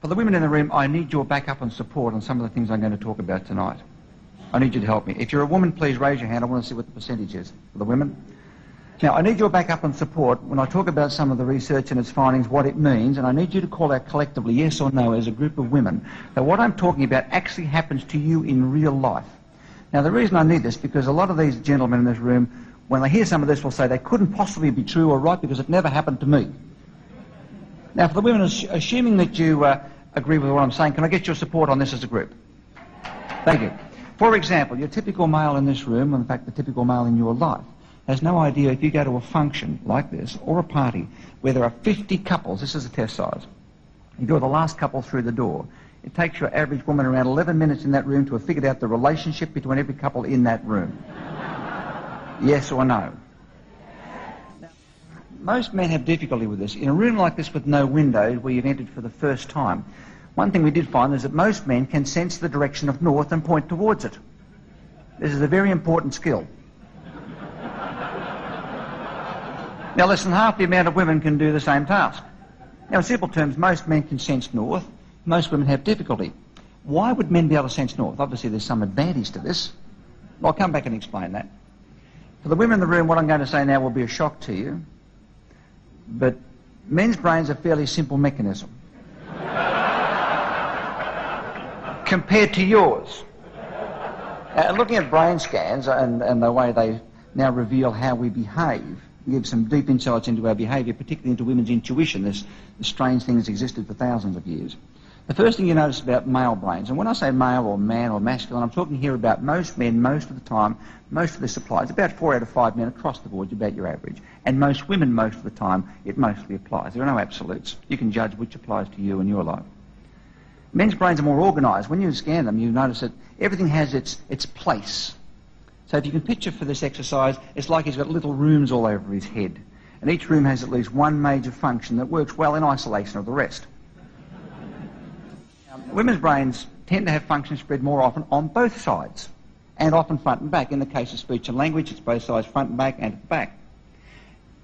For the women in the room, I need your backup and support on some of the things I'm going to talk about tonight. I need you to help me. If you're a woman, please raise your hand. I want to see what the percentage is for the women. Now, I need your backup and support when I talk about some of the research and its findings, what it means, and I need you to call out collectively, yes or no, as a group of women, that what I'm talking about actually happens to you in real life. Now, the reason I need this, because a lot of these gentlemen in this room, when they hear some of this, will say they couldn't possibly be true or right because it never happened to me. Now, for the women, assuming that you agree with what I'm saying, can I get your support on this as a group? Thank you. For example, your typical male in this room, and in fact the typical male in your life, has no idea if you go to a function like this or a party where there are 50 couples, this is a test size, you're the last couple through the door. It takes your average woman around 11 minutes in that room to have figured out the relationship between every couple in that room. Yes or no? Now, most men have difficulty with this. In a room like this with no windows where you've entered for the first time, one thing we did find is that most men can sense the direction of north and point towards it. This is a very important skill. Now less than half the amount of women can do the same task. Now in simple terms, most men can sense north, most women have difficulty. Why would men be able to sense north? Obviously there's some advantage to this. I'll come back and explain that. For the women in the room, what I'm going to say now will be a shock to you, but men's brains are a fairly simple mechanism compared to yours. Looking at brain scans and the way they now reveal how we behave, give some deep insights into our behaviour, particularly into women's intuition. This strange thing has existed for thousands of years. The first thing you notice about male brains, and when I say male or man or masculine, I'm talking here about most men, most of the time, most of this applies. About 4 out of 5 men across the board, about your average. And most women, most of the time, it mostly applies. There are no absolutes. You can judge which applies to you in your life. Men's brains are more organised. When you scan them, you notice that everything has its place. So if you can picture for this exercise, it's like he's got little rooms all over his head. And each room has at least one major function that works well in isolation of the rest. Now, women's brains tend to have functions spread more often on both sides, and often front and back. In the case of speech and language, it's both sides, front and back, and at the back.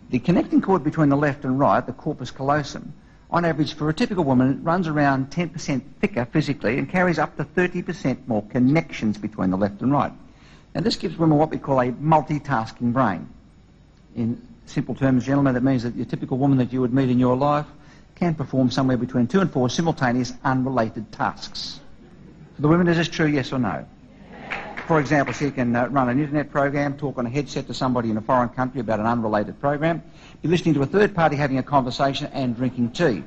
The connecting cord between the left and right, the corpus callosum, on average for a typical woman, it runs around 10% thicker physically and carries up to 30% more connections between the left and right. Now this gives women what we call a multitasking brain. In simple terms, gentlemen, that means that your typical woman that you would meet in your life can perform somewhere between 2 and 4 simultaneous unrelated tasks. For the women, is this true, yes or no? For example, she can run an internet program, talk on a headset to somebody in a foreign country about an unrelated program, be listening to a third party having a conversation and drinking tea.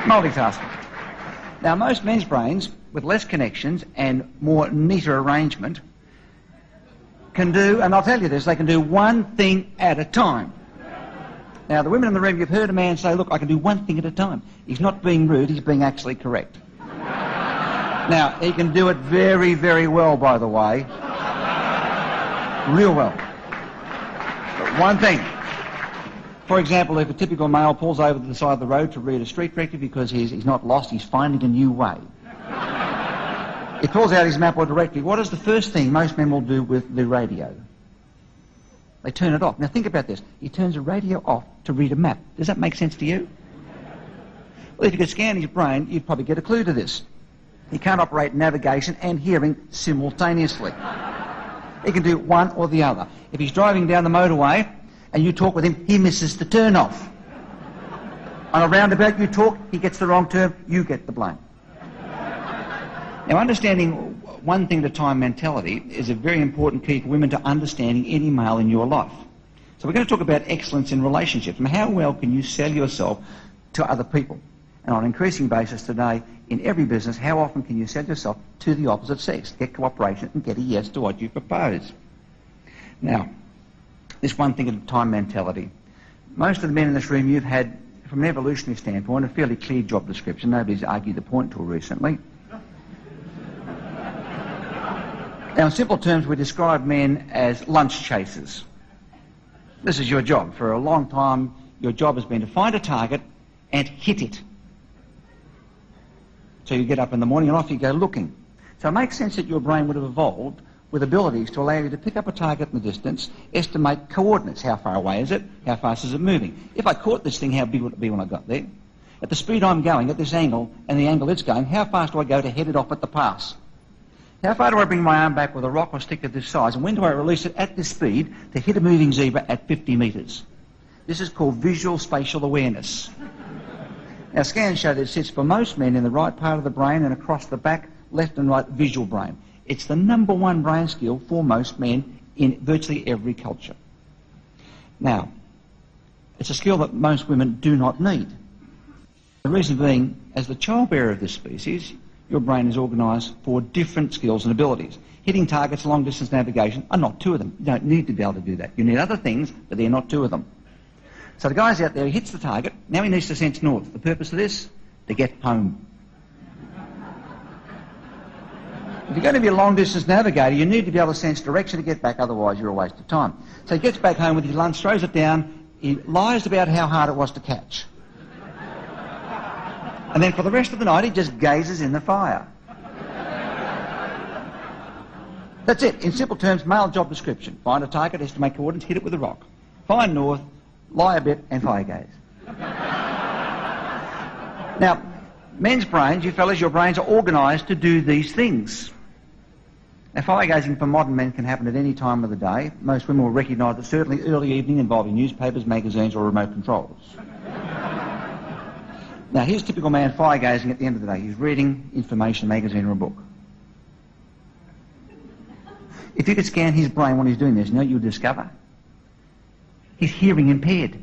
Multitasking. Now most men's brains, with less connections and more neater arrangement, can do, and I'll tell you this, they can do one thing at a time. Now the women in the room, you've heard a man say, look, I can do one thing at a time. He's not being rude, he's being actually correct. Now, he can do it very, very well, by the way. Real well. But one thing. For example, if a typical male pulls over to the side of the road to read a street directive because he's not lost, he's finding a new way. He pulls out his map or directory. What is the first thing most men will do with the radio? They turn it off. Now think about this. He turns the radio off to read a map. Does that make sense to you? Well, if you could scan his brain, you'd probably get a clue to this. He can't operate navigation and hearing simultaneously. He can do one or the other. If he's driving down the motorway and you talk with him, he misses the turn off. On a roundabout you talk, he gets the wrong turn, you get the blame. Now understanding one thing at a time mentality is a very important key for women to understanding any male in your life. So we're going to talk about excellence in relationships and how well can you sell yourself to other people. And on an increasing basis today, in every business, how often can you sell yourself to the opposite sex, get cooperation and get a yes to what you propose? Now, this one thing at a time mentality. Most of the men in this room, you've had, from an evolutionary standpoint, a fairly clear job description. Nobody's argued the point until recently. Now, in simple terms, we describe men as lunch chasers. This is your job. For a long time, your job has been to find a target and hit it. So you get up in the morning and off you go looking. So it makes sense that your brain would have evolved with abilities to allow you to pick up a target in the distance, estimate coordinates. How far away is it? How fast is it moving? If I caught this thing, how big would it be when I got there? At the speed I'm going, at this angle, and the angle it's going, how fast do I go to head it off at the pass? How far do I bring my arm back with a rock or stick of this size? And when do I release it at this speed to hit a moving zebra at 50 metres? This is called visual spatial awareness. Now, scans show that it sits for most men in the right part of the brain and across the back, left and right visual brain. It's the #1 brain skill for most men in virtually every culture. Now, it's a skill that most women do not need. The reason being, as the child bearer of this species, your brain is organised for different skills and abilities. Hitting targets, long distance navigation are not two of them. You don't need to be able to do that. You need other things, but they're not two of them. So the guy's out there, he hits the target, now he needs to sense north. The purpose of this? To get home. If you're going to be a long-distance navigator, you need to be able to sense direction to get back, otherwise you're a waste of time. So he gets back home with his lunch, throws it down, he lies about how hard it was to catch. And then for the rest of the night, he just gazes in the fire. That's it. In simple terms, male job description. Find a target, estimate coordinates, hit it with a rock. Find north, lie a bit, and fire gaze. Now, men's brains, you fellas, your brains are organised to do these things. Now, fire gazing for modern men can happen at any time of the day. Most women will recognise that certainly early evening involving newspapers, magazines or remote controls. Now, here's typical man fire gazing at the end of the day. He's reading information, magazine or a book. If you could scan his brain when he's doing this, you know what you'll discover? He's hearing impaired.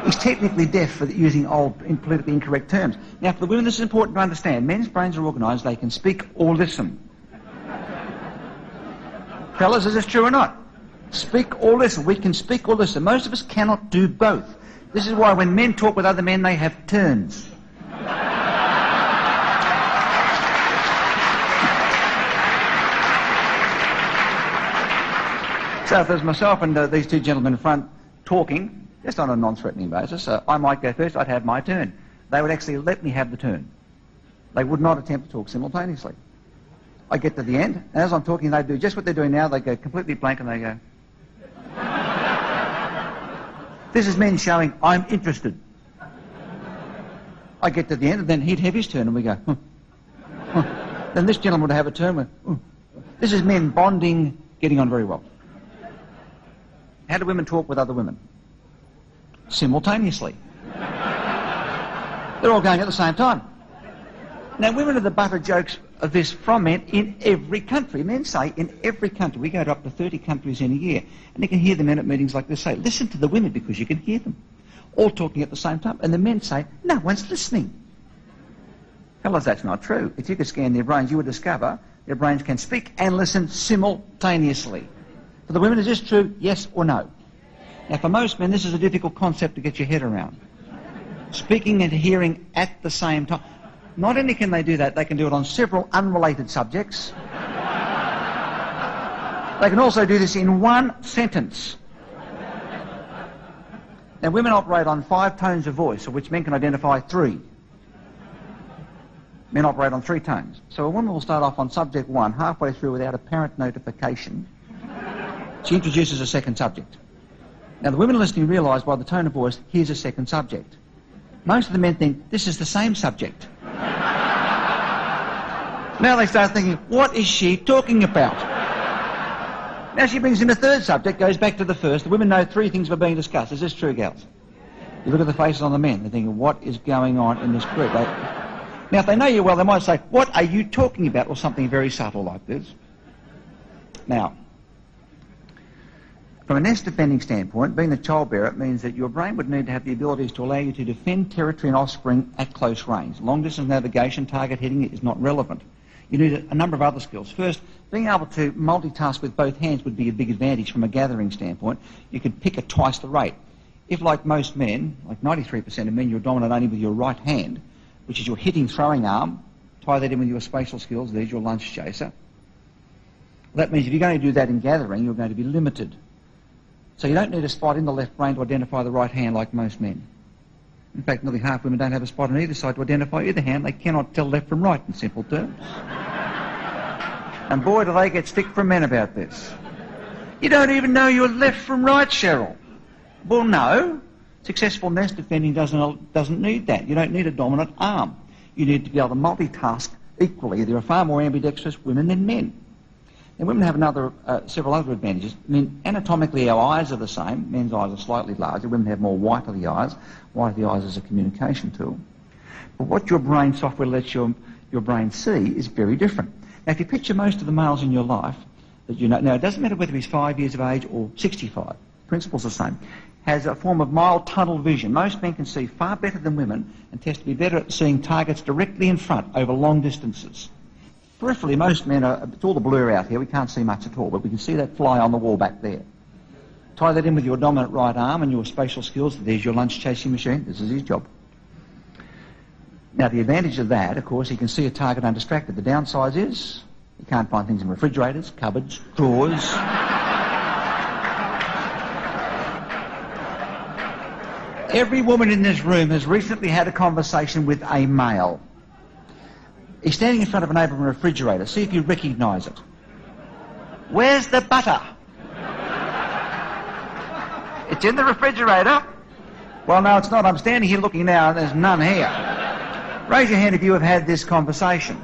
He's technically deaf for using old, politically incorrect terms. Now, for the women, this is important to understand. Men's brains are organised, they can speak or listen. Fellas, is this true or not? Speak or listen. We can speak or listen. Most of us cannot do both. This is why when men talk with other men, they have turns. So if there's myself and these two gentlemen in front talking, just on a non-threatening basis, I might go first, I'd have my turn. They would actually let me have the turn. They would not attempt to talk simultaneously. I get to the end, and as I'm talking, they do just what they're doing now. They go completely blank and they go... This is men showing, I'm interested. I get to the end, and then he'd have his turn, and we go... Then this gentleman would have a turn with... This is men bonding, getting on very well. How do women talk with other women? Simultaneously. They're all going at the same time. Now, women are the butt of jokes of this from men in every country. Men say in every country. We go to up to 30 countries in a year, and you can hear the men at meetings like this say, listen to the women because you can hear them. All talking at the same time. And the men say, no one's listening. Fellas, that's not true. If you could scan their brains, you would discover their brains can speak and listen simultaneously. For the women, is this true? Yes or no? Now, for most men, this is a difficult concept to get your head around. Speaking and hearing at the same time. Not only can they do that, they can do it on several unrelated subjects. They can also do this in one sentence. Now, women operate on 5 tones of voice, of which men can identify 3. Men operate on 3 tones. So a woman will start off on subject 1, halfway through without apparent notification. She introduces a second subject. Now, the women listening realise by the tone of voice, here's a second subject. Most of the men think, this is the same subject. Now they start thinking, what is she talking about? Now she brings in a third subject, goes back to the first. The women know 3 things were being discussed. Is this true, gals? You look at the faces on the men, they're thinking, what is going on in this group? Now, if they know you well, they might say, what are you talking about? Or something very subtle like this. Now, from a nest defending standpoint, being the child bearer means that your brain would need to have the abilities to allow you to defend territory and offspring at close range. Long distance navigation, target hitting is not relevant. You need a number of other skills. First, being able to multitask with both hands would be a big advantage from a gathering standpoint. You could pick at twice the rate. If, like most men, like 93% of men, you're dominant only with your right hand, which is your hitting throwing arm, tie that in with your spatial skills, there's your lunch chaser. That means if you're going to do that in gathering, you're going to be limited. So you don't need a spot in the left brain to identify the right hand like most men. In fact, nearly half women don't have a spot on either side to identify either hand. They cannot tell left from right in simple terms. And boy, do they get stick from men about this. You don't even know your left from right, Cheryl. Well, no. Successful nest defending doesn't need that. You don't need a dominant arm. You need to be able to multitask equally. There are far more ambidextrous women than men. And women have several other advantages. I mean, anatomically our eyes are the same. Men's eyes are slightly larger. Women have more white of the eyes. White of the eyes is a communication tool. But what your brain software lets your brain see is very different. Now, if you picture most of the males in your life that you know, now it doesn't matter whether he's 5 years of age or 65, the principle's the same, has a form of mild tunnel vision. Most men can see far better than women and test to be better at seeing targets directly in front over long distances. Peripherally, most men it's all the blur out here, we can't see much at all, but we can see that fly on the wall back there. Tie that in with your dominant right arm and your spatial skills. There's your lunch chasing machine. This is his job. Now, the advantage of that, of course, he can see a target undistracted. The downside is he can't find things in refrigerators, cupboards, drawers. Every woman in this room has recently had a conversation with a male. He's standing in front of an open refrigerator. See if you recognise it. Where's the butter? It's in the refrigerator. Well, no, it's not. I'm standing here looking now and there's none here. Raise your hand if you have had this conversation.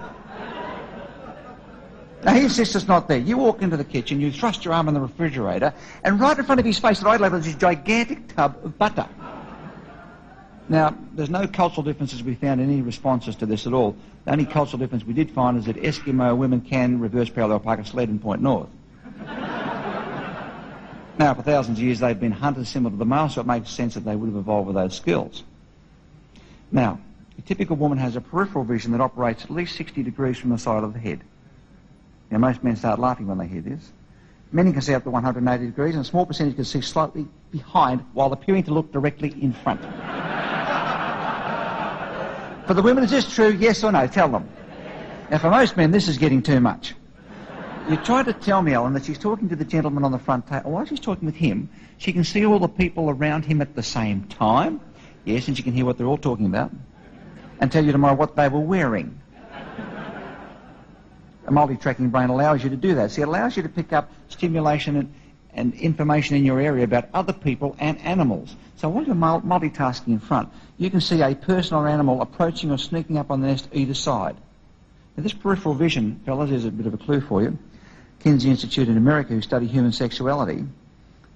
Now, he insists it's not there. You walk into the kitchen, you thrust your arm in the refrigerator, and right in front of his face at eye level is this gigantic tub of butter. Now, there's no cultural differences we found in any responses to this at all. The only cultural difference we did find is that Eskimo women can reverse parallel park a sled and point north. Now, for thousands of years, they've been hunters similar to the male, so it makes sense that they would have evolved with those skills. Now, a typical woman has a peripheral vision that operates at least 60 degrees from the side of the head. Now, most men start laughing when they hear this. Men can see up to 180 degrees, and a small percentage can see slightly behind while appearing to look directly in front. For the women, is this true? Yes or no? Tell them. Now, for most men, this is getting too much. You try to tell me, Allan, that she's talking to the gentleman on the front table. While she's talking with him, she can see all the people around him at the same time. Yes, and she can hear what they're all talking about. And tell you tomorrow what they were wearing. A multi-tracking brain allows you to do that. See, it allows you to pick up stimulation and information in your area about other people and animals. So while you're multitasking in front, you can see a person or animal approaching or sneaking up on the nest either side. Now, this peripheral vision, fellas, is a bit of a clue for you. Kinsey Institute in America, who study human sexuality,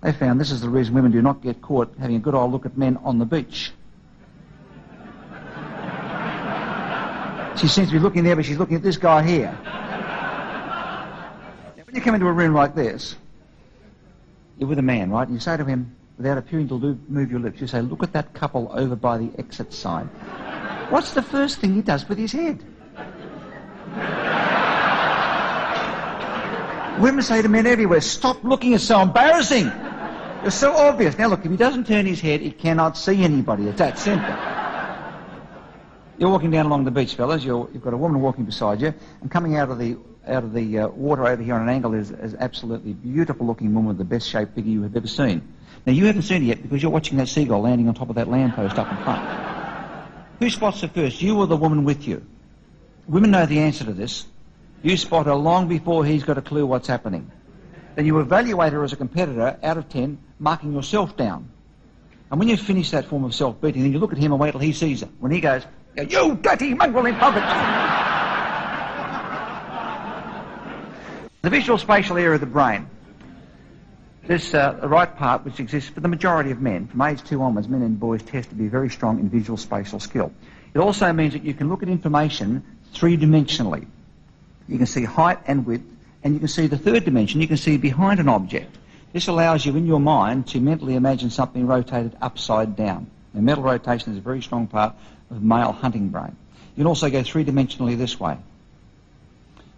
they found this is the reason women do not get caught having a good old look at men on the beach. She seems to be looking there, but she's looking at this guy here. Now, when you come into a room like this, you're with a man, right? And you say to him, without appearing to move your lips, you say, look at that couple over by the exit sign. What's the first thing he does with his head? Women say to men everywhere, stop looking, it's so embarrassing. It's so obvious. Now look, if he doesn't turn his head, he cannot see anybody. It's that simple. You're walking down along the beach, fellas. You've got a woman walking beside you, and coming out of the water over here on an angle is absolutely beautiful-looking woman with the best-shaped figure you have ever seen. Now, you haven't seen it yet because you're watching that seagull landing on top of that lamppost up in front. Who spots her first, you or the woman with you? Women know the answer to this. You spot her long before he's got a clue what's happening. Then you evaluate her as a competitor out of 10, marking yourself down. And when you finish that form of self-beating, then you look at him and wait till he sees her. When he goes, you dirty mongrel in public! The visual spatial area of the brain. This, the right part, which exists for the majority of men. From age 2 onwards, men and boys test to be very strong in visual spatial skill. It also means that you can look at information three-dimensionally. You can see height and width, and you can see the third dimension. You can see behind an object. This allows you in your mind to mentally imagine something rotated upside down. Now, mental rotation is a very strong part of male hunting brain. You can also go three-dimensionally this way.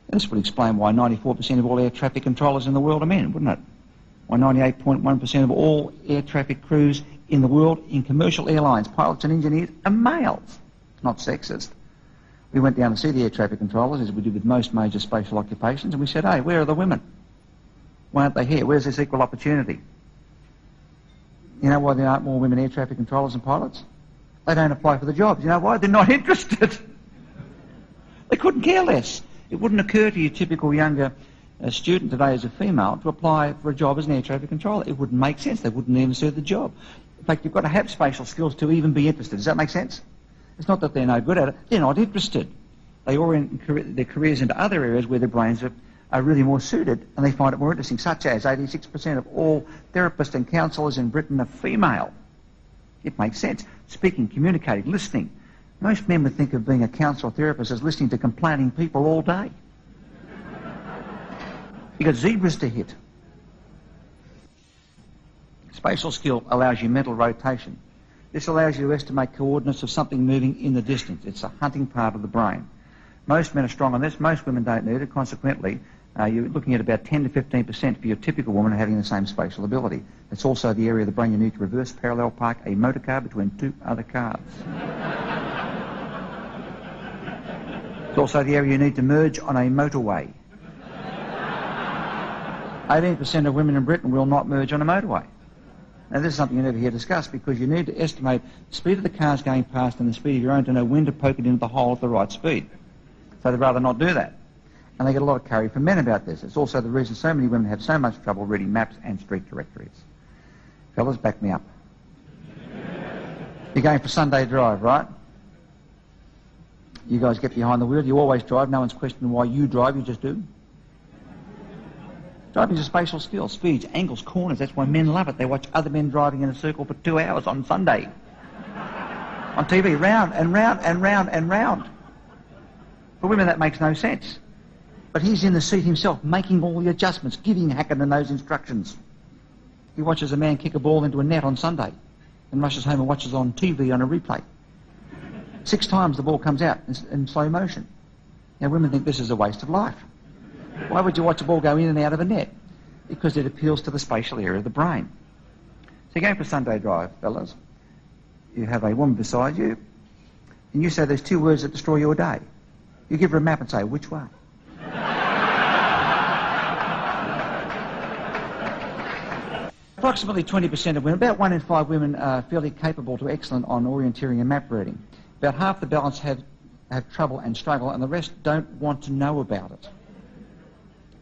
And this would explain why 94% of all air traffic controllers in the world are men, wouldn't it? Why 98.1% of all air traffic crews in the world in commercial airlines, pilots and engineers, are males. Not sexist. We went down to see the air traffic controllers, as we do with most major spatial occupations, and we said, hey, where are the women? Why aren't they here? Where's this equal opportunity? You know why there aren't more women air traffic controllers and pilots? They don't apply for the jobs. You know why? They're not interested. They couldn't care less. It wouldn't occur to your typical younger a student today as a female to apply for a job as an air traffic controller. It wouldn't make sense. They wouldn't even suit the job. In fact, you've got to have spatial skills to even be interested. Does that make sense? It's not that they're no good at it. They're not interested. They orient their careers into other areas where their brains are really more suited, and they find it more interesting, such as 86% of all therapists and counsellors in Britain are female. It makes sense. Speaking, communicating, listening. Most men would think of being a counsellor or therapist as listening to complaining people all day. You've got zebras to hit. Spatial skill allows you mental rotation. This allows you to estimate coordinates of something moving in the distance. It's a hunting part of the brain. Most men are strong on this. Most women don't need it. Consequently, you're looking at about 10 to 15% for your typical woman having the same spatial ability. It's also the area of the brain you need to reverse parallel park a motor car between two other cars. It's also the area you need to merge on a motorway. 18% of women in Britain will not merge on a motorway. Now, this is something you never hear discussed, because you need to estimate the speed of the cars going past and the speed of your own to know when to poke it into the hole at the right speed. So they'd rather not do that. And they get a lot of curry from men about this. It's also the reason so many women have so much trouble reading maps and street directories. Fellas, back me up. You're going for Sunday drive, right? You guys get behind the wheel. You always drive. No one's questioning why you drive. You just do. Driving is a spatial skill. Speeds, angles, corners. That's why men love it. They watch other men driving in a circle for 2 hours on Sunday. On TV, round and round and round and round. For women, that makes no sense. But he's in the seat himself, making all the adjustments, giving Hackenden those instructions. He watches a man kick a ball into a net on Sunday and rushes home and watches on TV on a replay. 6 times the ball comes out in slow motion. Now, women think this is a waste of life. Why would you watch a ball go in and out of a net? Because it appeals to the spatial area of the brain. So you're going for Sunday drive, fellas. You have a woman beside you, and you say there's 2 words that destroy your day. You give her a map and say, which way? Approximately 20% of women, about 1 in 5 women are fairly capable to excellent on orienteering and map reading. About half the balance have trouble and struggle, and the rest don't want to know about it.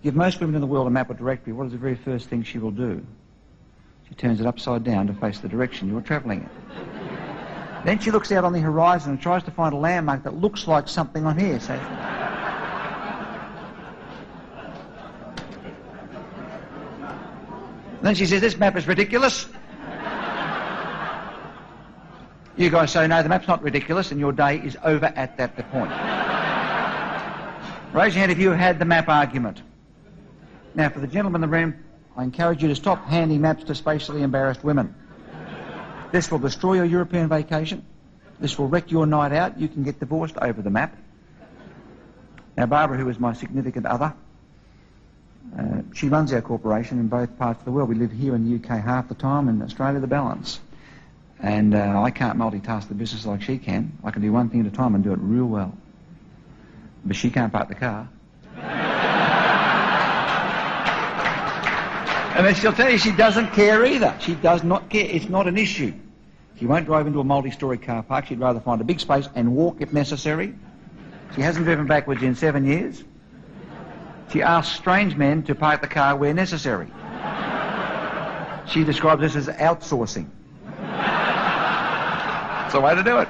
Give most women in the world a map or directory, what is the very first thing she will do? She turns it upside down to face the direction you're travelling in. Then she looks out on the horizon and tries to find a landmark that looks like something on here. So then she says, this map is ridiculous. You guys say, no, the map's not ridiculous, and your day is over at that point. Raise your hand if you had the map argument. Now, for the gentlemen in the room, I encourage you to stop handing maps to spatially embarrassed women. This will destroy your European vacation. This will wreck your night out. You can get divorced over the map. Now, Barbara, who is my significant other, she runs our corporation in both parts of the world. We live here in the UK half the time, in Australia the balance. And I can't multitask the business like she can. I can do one thing at a time and do it real well. But she can't park the car. And then she'll tell you she doesn't care either. She does not care. It's not an issue. She won't drive into a multi-storey car park. She'd rather find a big space and walk if necessary. She hasn't driven backwards in 7 years. She asks strange men to park the car where necessary. She describes this as outsourcing. It's the way to do it.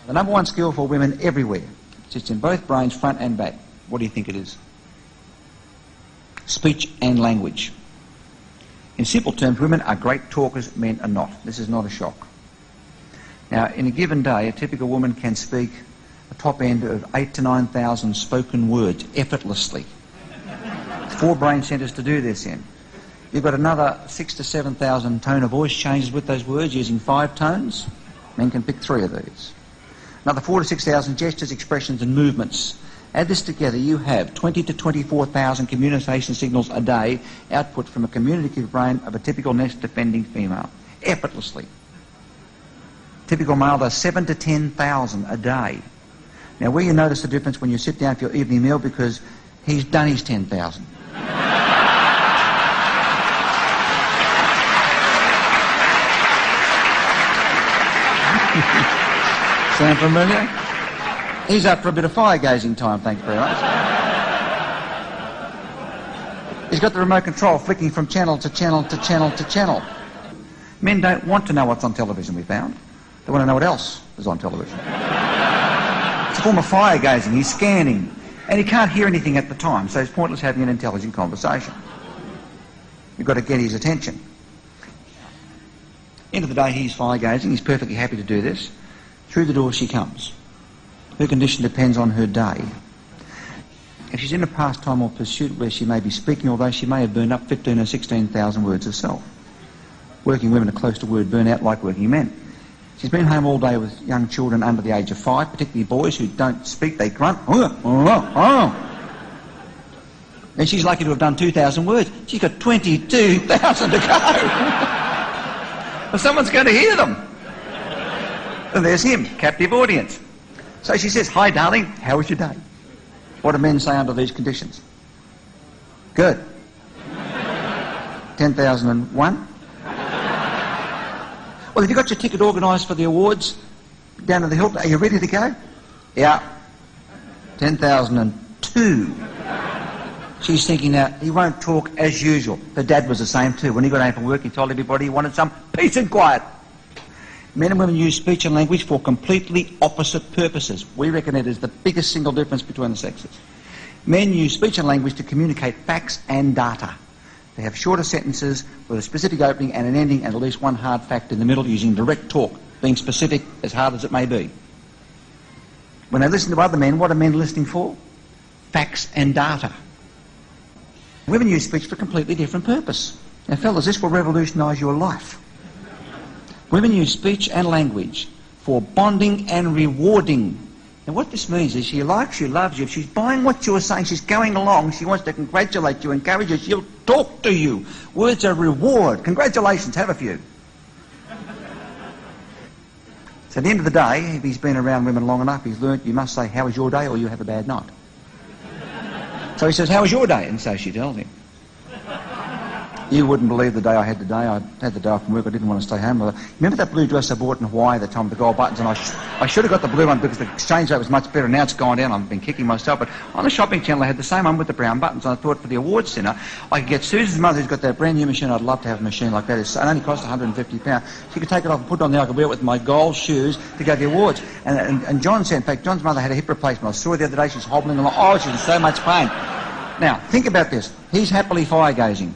The number 1 skill for women everywhere sits in both brains, front and back. What do you think it is? Speech and language. In simple terms, women are great talkers, men are not. This is not a shock. Now, in a given day, a typical woman can speak a top end of 8,000 to 9,000 spoken words effortlessly. 4 brain centres to do this in. You've got another 6,000 to 7,000 tone of voice changes with those words using 5 tones. Men can pick 3 of these. Another 4,000 to 6,000 gestures, expressions and movements. Add this together, you have 20,000 to 24,000 communication signals a day output from a communicative brain of a typical nest-defending female, effortlessly. Typical male does 7,000 to 10,000 a day. Now, will you notice the difference when you sit down for your evening meal, because he's done his 10,000. Sound familiar? He's up for a bit of fire-gazing time, thanks very much. He's got the remote control flicking from channel to channel to channel to channel. Men don't want to know what's on television, we found. They want to know what else is on television. It's a form of fire gazing. He's scanning. And he can't hear anything at the time, so it's pointless having an intelligent conversation. You've got to get his attention. End of the day, he's fire gazing. He's perfectly happy to do this. Through the door she comes. Her condition depends on her day. If she's in a pastime or pursuit where she may be speaking, although she may have burned up 15 or 16,000 words herself. Working women are close to word burnout like working men. She's been home all day with young children under the age of 5, particularly boys who don't speak, they grunt. And she's lucky to have done 2,000 words. She's got 22,000 to go. Well, someone's going to hear them. And there's him, captive audience. So she says, "Hi, darling, how was your day?" What do men say under these conditions? Good. 10,001? Well, have you got your ticket organised for the awards down at the Hilton? Are you ready to go? Yeah. 10,002. She's thinking now, he won't talk as usual. Her dad was the same too. When he got home from work, he told everybody he wanted some peace and quiet. Men and women use speech and language for completely opposite purposes. We reckon it is the biggest single difference between the sexes. Men use speech and language to communicate facts and data. They have shorter sentences with a specific opening and an ending and at least one hard fact in the middle, using direct talk, being specific as hard as it may be. When they listen to other men, what are men listening for? Facts and data. Women use speech for a completely different purpose. Now, fellas, this will revolutionise your life. Women use speech and language for bonding and rewarding. And what this means is she likes you, loves you. If she's buying what you're saying, she's going along, she wants to congratulate you, encourage you, she'll talk to you. Words are reward. Congratulations, have a few. So at the end of the day, if he's been around women long enough, he's learnt you must say, "How was your day?" or "You have a bad night." So he says, "How was your day?" And so she tells him. You wouldn't believe the day I had today. I had the day off from work. I didn't want to stay home. Remember that blue dress I bought in Hawaii at the time with the gold buttons? And I should have got the blue one because the exchange rate was much better. Now it's gone down. I've been kicking myself. But on the shopping channel, I had the same one with the brown buttons. And I thought for the awards dinner, I could get Susan's mother, who's got that brand new machine. I'd love to have a machine like that. It only costs £150. She could take it off and put it on there. I could wear it with my gold shoes to go to the awards. And John said, in fact, John's mother had a hip replacement. I saw her the other day. She's hobbling along. Oh, she's in so much pain. Now, think about this. He's happily fire-gazing.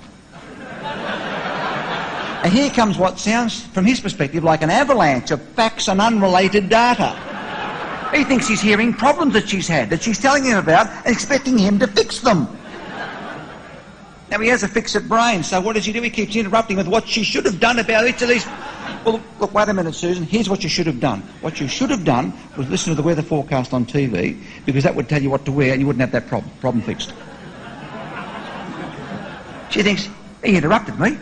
And here comes what sounds, from his perspective, like an avalanche of facts and unrelated data. He thinks he's hearing problems that she's had, that she's telling him about, and expecting him to fix them. Now, he has a fix-it brain, so what does he do? He keeps interrupting with what she should have done about each of these. Well, look, wait a minute, Susan. Here's what you should have done. What you should have done was listen to the weather forecast on TV, because that would tell you what to wear, and you wouldn't have that problem fixed. She thinks, he interrupted me.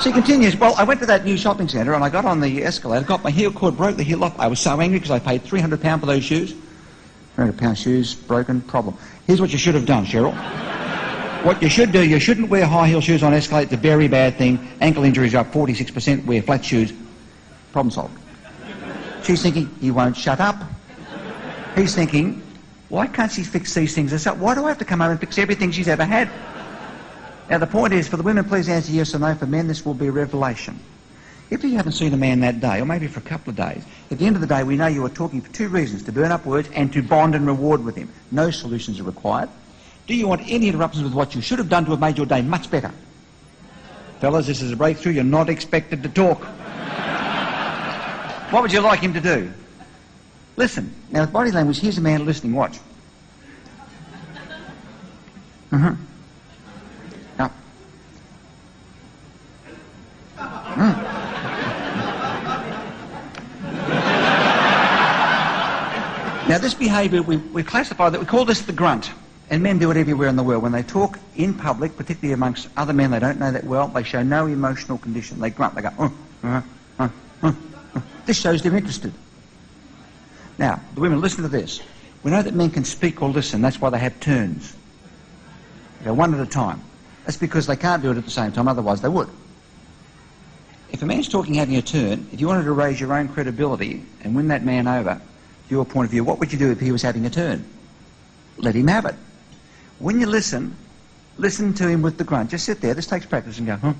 She continues, well, I went to that new shopping centre and I got on the escalator, got my heel cord, broke the heel off. I was so angry because I paid £300 for those shoes. £300 shoes, broken, problem. Here's what you should have done, Cheryl. What you should do, you shouldn't wear high heel shoes on escalator. It's a very bad thing. Ankle injuries are up 46%. Wear flat shoes. Problem solved. She's thinking, he won't shut up. He's thinking, why can't she fix these things herself? Why do I have to come home and fix everything she's ever had? Now, the point is, for the women, please answer yes or no. For men, this will be a revelation. If you haven't seen a man that day, or maybe for a couple of days, at the end of the day, we know you are talking for two reasons: to burn up words and to bond and reward with him. No solutions are required. Do you want any interruptions with what you should have done to have made your day much better? Fellas, this is a breakthrough. You're not expected to talk. What would you like him to do? Listen. Now, with body language, here's a man listening. Watch. Now. Now, this behaviour, we classify that, we call this the grunt. And men do it everywhere in the world. When they talk in public, particularly amongst other men they don't know that well, they show no emotional condition. They grunt. They go, This shows they're interested. Now, the women, listen to this. We know that men can speak or listen. That's why they have turns. They go one at a time. That's because they can't do it at the same time, otherwise they would. If a man's talking having a turn, if you wanted to raise your own credibility and win that man over to your point of view, what would you do if he was having a turn? Let him have it. When you listen to him with the grunt. Just sit there. This takes practice and go, huh?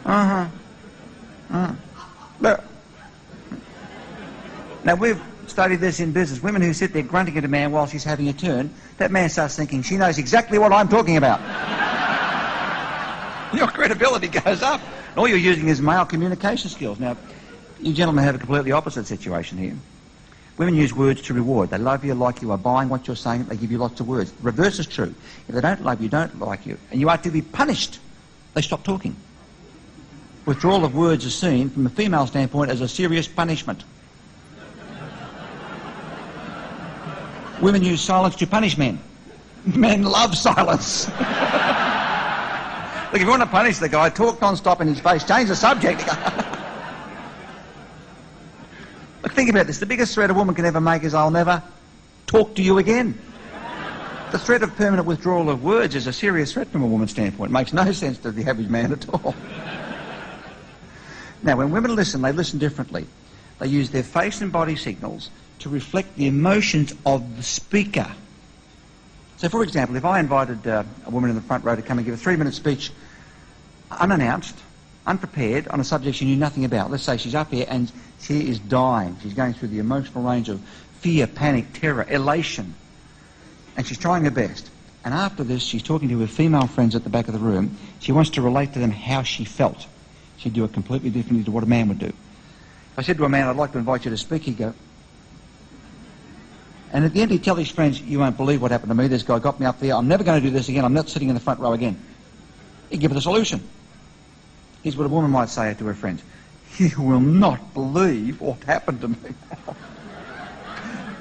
Uh-huh. Uh-huh. Now, we've studied this in business. Women who sit there grunting at a man while she's having a turn, that man starts thinking, she knows exactly what I'm talking about. Your credibility goes up. And all you're using is male communication skills. Now, you gentlemen have a completely opposite situation here. Women use words to reward. They love you, like you, are buying what you're saying, they give you lots of words. The reverse is true. If they don't love you, don't like you, and you are to be punished, they stop talking. Withdrawal of words is seen, from a female standpoint, as a serious punishment. Women use silence to punish men. Men love silence. Look, if you want to punish the guy, talk non-stop in his face, change the subject. Look, think about this. The biggest threat a woman can ever make is, I'll never talk to you again. The threat of permanent withdrawal of words is a serious threat from a woman's standpoint. It makes no sense to the average man at all. Now, when women listen, they listen differently. They use their face and body signals to reflect the emotions of the speaker. So, for example, if I invited a woman in the front row to come and give a 3-minute speech, unannounced, unprepared, on a subject she knew nothing about. Let's say she's up here and she is dying. She's going through the emotional range of fear, panic, terror, elation. And she's trying her best. And after this, she's talking to her female friends at the back of the room. She wants to relate to them how she felt. She'd do it completely differently to what a man would do. If I said to a man, I'd like to invite you to speak, he'd go. And at the end, he'd tell his friends, you won't believe what happened to me. This guy got me up there. I'm never going to do this again. I'm not sitting in the front row again. He'd give her the solution. Here's what a woman might say to her friends. You will not believe what happened to me.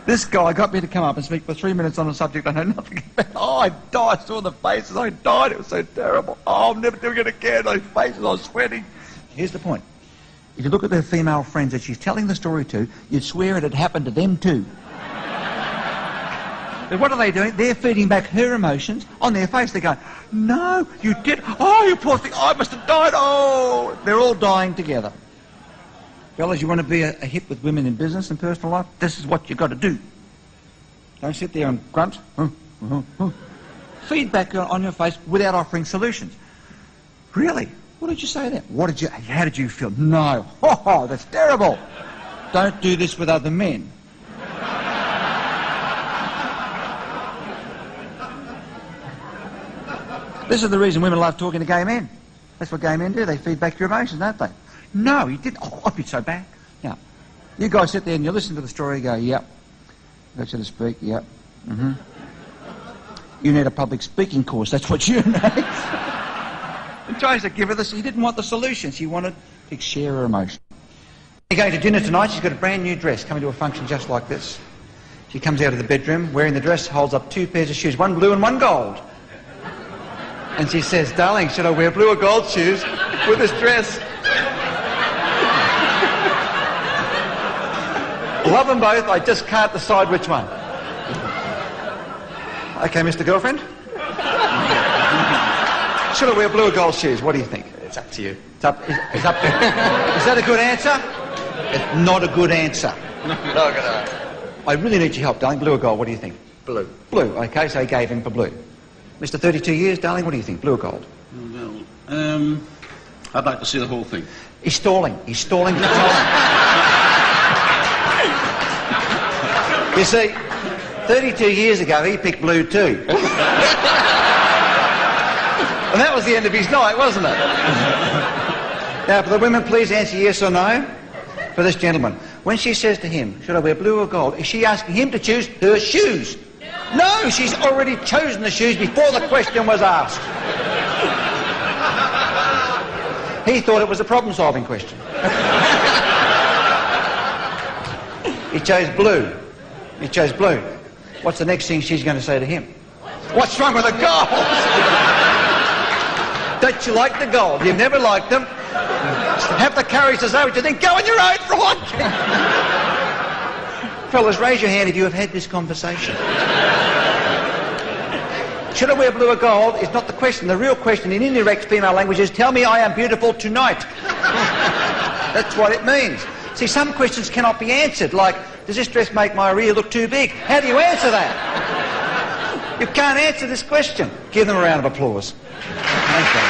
This guy got me to come up and speak for 3 minutes on a subject I know nothing about. Oh, I died. I saw the faces. I died. It was so terrible. Oh, I'm never doing it again. Those faces, I was sweating. Here's the point. If you look at her female friends that she's telling the story to, you'd swear it had happened to them too. But what are they doing? They're feeding back her emotions on their face. They're going, no, you did. Oh, you poor thing. Oh, I must have died. Oh, they're all dying together. Fellas, you want to be a hit with women in business and personal life? This is what you've got to do. Don't sit there and grunt. Feedback on your face without offering solutions. Really? What did you say there? How did you feel? No. Oh, that's terrible. Don't do this with other men. This is the reason women love talking to gay men. That's what gay men do. They feed back your emotions, don't they? No, he didn't. Oh, I'd be so bad. Now, you guys sit there and you listen to the story and go, yep. Got you to speak, yep. Mm-hmm. You need a public speaking course. That's what you need. And tries to give her this. He didn't want the solution. She wanted to share her emotion. You're going to dinner tonight. She's got a brand new dress coming to a function just like this. She comes out of the bedroom wearing the dress, holds up 2 pairs of shoes, one blue and one gold. And she says, darling, should I wear blue or gold shoes with this dress? Love them both, I just can't decide which one. Okay, Mr. Girlfriend? Should I wear blue or gold shoes? What do you think? It's up to you. It's up to you. Is that a good answer? It's not a good answer. No, good answer. I really need your help, darling. Blue or gold, what do you think? Blue. Blue, okay, so he gave in for blue. Mr. 32 years, darling, what do you think? Blue or gold? Well, I'd like to see the whole thing. He's stalling. He's stalling for time. You see, 32 years ago, he picked blue too. And that was the end of his night, wasn't it? Now, for the women, please answer yes or no. For this gentleman, when she says to him, should I wear blue or gold, is she asking him to choose her shoes? No, she's already chosen the shoes before the question was asked. He thought it was a problem-solving question. He chose blue. He chose blue. What's the next thing she's going to say to him? What's wrong with the gold? Don't you like the gold? You've never liked them. Have the courage to say what you think. Go on your own front. Fellas, raise your hand if you have had this conversation. Should I wear blue or gold is not the question. The real question in indirect female language is, tell me I am beautiful tonight. That's what it means. See, some questions cannot be answered, like, does this dress make my rear look too big? How do you answer that? You can't answer this question. Give them a round of applause. Thanks,